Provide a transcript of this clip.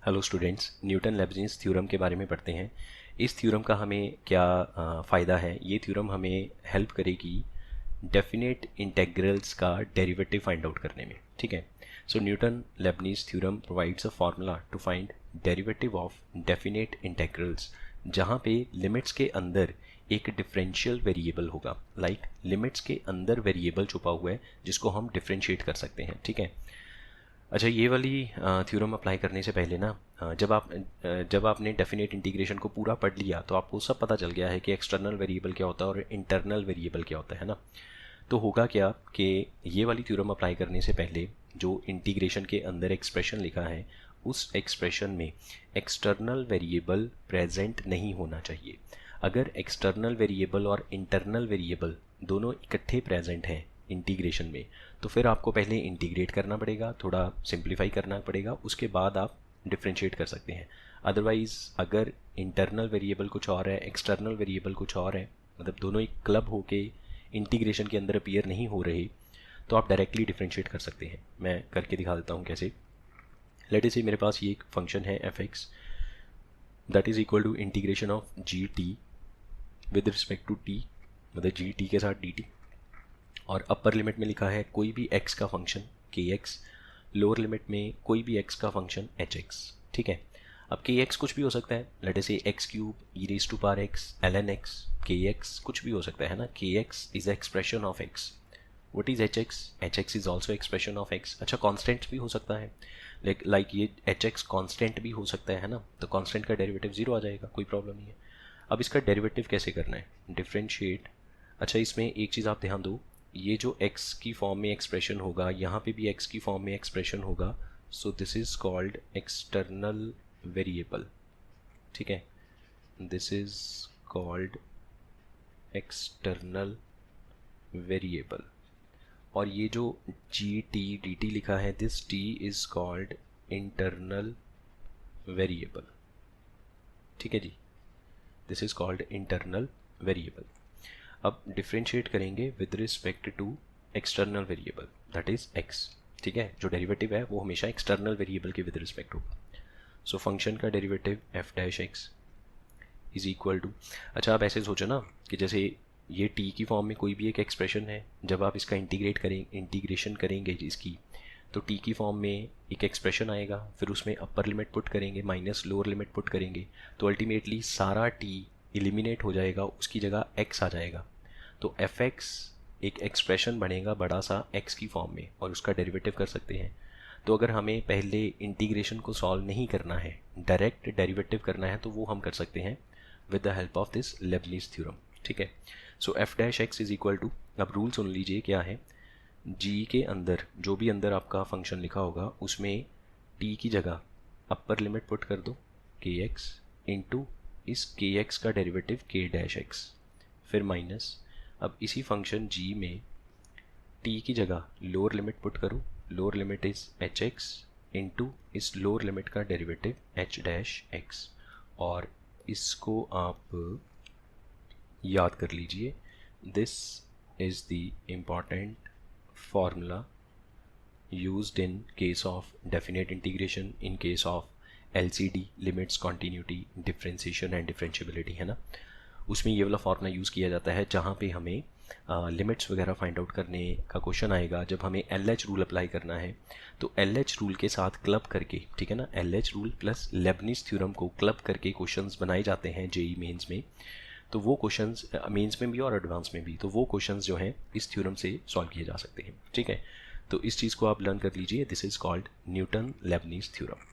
Hello students, Newton Leibniz theorem के बारे में पढ़ते हैं। इस थ्योरम का हमें क्या फ़ायदा है। ये थ्योरम हमें हेल्प करेगी डेफिनेट इंटेग्रल्स का डेरिवेटिव फाइंड आउट करने में। ठीक है, so Newton Leibniz theorem provides a formula to find derivative of definite integrals, जहाँ पे लिमिट्स के अंदर एक डिफरेंशियल वेरिएबल होगा। लिमिट्स के अंदर वेरिएबल छुपा हुआ है जिसको हम डिफरेंशिएट कर सकते हैं। ठीक है, अच्छा, ये वाली थ्योरम अप्लाई करने से पहले ना, जब आपने डेफिनेट इंटीग्रेशन को पूरा पढ़ लिया तो आपको सब पता चल गया है कि एक्सटर्नल वेरिएबल क्या होता है और इंटरनल वेरिएबल क्या होता है ना। तो होगा क्या कि ये वाली थ्योरम अप्लाई करने से पहले जो इंटीग्रेशन के अंदर एक्सप्रेशन लिखा है, उस एक्सप्रेशन में एक्सटर्नल वेरिएबल प्रेजेंट नहीं होना चाहिए। अगर एक्सटर्नल वेरिएबल और इंटरनल वेरिएबल दोनों इकट्ठे प्रेजेंट हैं इंटीग्रेशन में, तो फिर आपको पहले इंटीग्रेट करना पड़ेगा, थोड़ा सिंप्लीफाई करना पड़ेगा, उसके बाद आप डिफ्रेंशिएट कर सकते हैं। अदरवाइज़ अगर इंटरनल वेरिएबल कुछ और है, एक्सटर्नल वेरिएबल कुछ और है, मतलब दोनों एक क्लब होके इंटीग्रेशन के अंदर अपीयर नहीं हो रहे, तो आप डायरेक्टली डिफ्रेंशिएट कर सकते हैं। मैं करके दिखा देता हूँ कैसे। लेट अस से मेरे पास ये एक फंक्शन है f x, that is equal to integration of g t with respect to t, मतलब जी टी के साथ डी टी। और अपर लिमिट में लिखा है कोई भी x का फंक्शन के एक्स, लोअर लिमिट में कोई भी x का फंक्शन एच एक्स। ठीक है, अब के एक्स कुछ भी हो सकता है, let us say x cube, e raise to power x, l n x, k x कुछ भी हो सकता है ना। K x is expression of x. What is h x? H x is also expression of x. अच्छा, constant भी हो सकता है, लाइक ये एच एक्स कॉन्स्टेंट भी हो सकता है ना, तो कॉन्स्टेंट का डेरिवेटिव जीरो आ जाएगा, कोई प्रॉब्लम नहीं है। अब इसका डेरिवेटिव कैसे करना है, डिफ्रेंशिएट। अच्छा, इसमें एक चीज़ आप ध्यान दो, ये जो x की फॉर्म में एक्सप्रेशन होगा, यहाँ पे भी x की फॉर्म में एक्सप्रेशन होगा, so this is called external variable. ठीक है, this is called external variable. और ये जो जी टी डी टी लिखा है, this t is called internal variable. ठीक है जी, this is called internal variable. अब डिफ्रेंशिएट करेंगे with respect to external variable, that is x। ठीक है, जो डेरिवेटिव है वो हमेशा एक्सटर्नल वेरिएबल के विद रिस्पेक्ट होगा। सो फंक्शन का derivative F dash X is equal to, अच्छा आप ऐसे सोचो ना कि जैसे ये t की फॉर्म में कोई भी एक एक्सप्रेशन है, जब आप इसका इंटीग्रेशन करेंगे इसकी, तो t की फॉर्म में एक एक्सप्रेशन आएगा, फिर उसमें अपर लिमिट पुट करेंगे माइनस लोअर लिमिट पुट करेंगे, तो अल्टीमेटली सारा t एलिमिनेट हो जाएगा, उसकी जगह x आ जाएगा। तो एफ एक्स एक एक्सप्रेशन बनेगा बड़ा सा x की फॉर्म में, और उसका डेरिवेटिव कर सकते हैं। तो अगर हमें पहले इंटीग्रेशन को सॉल्व नहीं करना है, डायरेक्ट डेरिवेटिव करना है, तो वो हम कर सकते हैं with the help of this Leibniz theorem. ठीक है, so F dash X is equal to, अब रूल सुन लीजिए क्या है। g के अंदर जो भी अंदर आपका फंक्शन लिखा होगा, उसमें t की जगह अपर लिमिट पुट कर दो के एक्स इंटू इस के एक्स का डेरिवेटिव के डैश एक्स, फिर माइनस, अब इसी फंक्शन g में t की जगह लोअर लिमिट पुट करो, lower limit is h x into इस लोअर लिमिट का डेरिवेटिव एच डैश एक्स, और इसको आप याद कर लीजिए। This is the important formula used in case of definite integration, in case of LCD, limits, continuity, differentiation and differentiability, है ना। उसमें ये वाला फार्मूला यूज़ किया जाता है जहाँ पे हमें लिमिट्स वगैरह फाइंड आउट करने का क्वेश्चन आएगा, जब हमें LH रूल अप्लाई करना है, तो LH रूल के साथ क्लब करके, ठीक है ना, LH रूल प्लस लेबनिज़ थ्योरम को क्लब करके क्वेश्चंस बनाए जाते हैं जेई मेंस में। तो वो क्वेश्चंस मेंस में भी और एडवांस में भी, तो वो क्वेश्चंस जो हैं इस थ्योरम से सॉल्व किए जा सकते हैं। ठीक है, तो इस चीज़ को आप लर्न कर लीजिए, this is called Newton Leibniz theorem.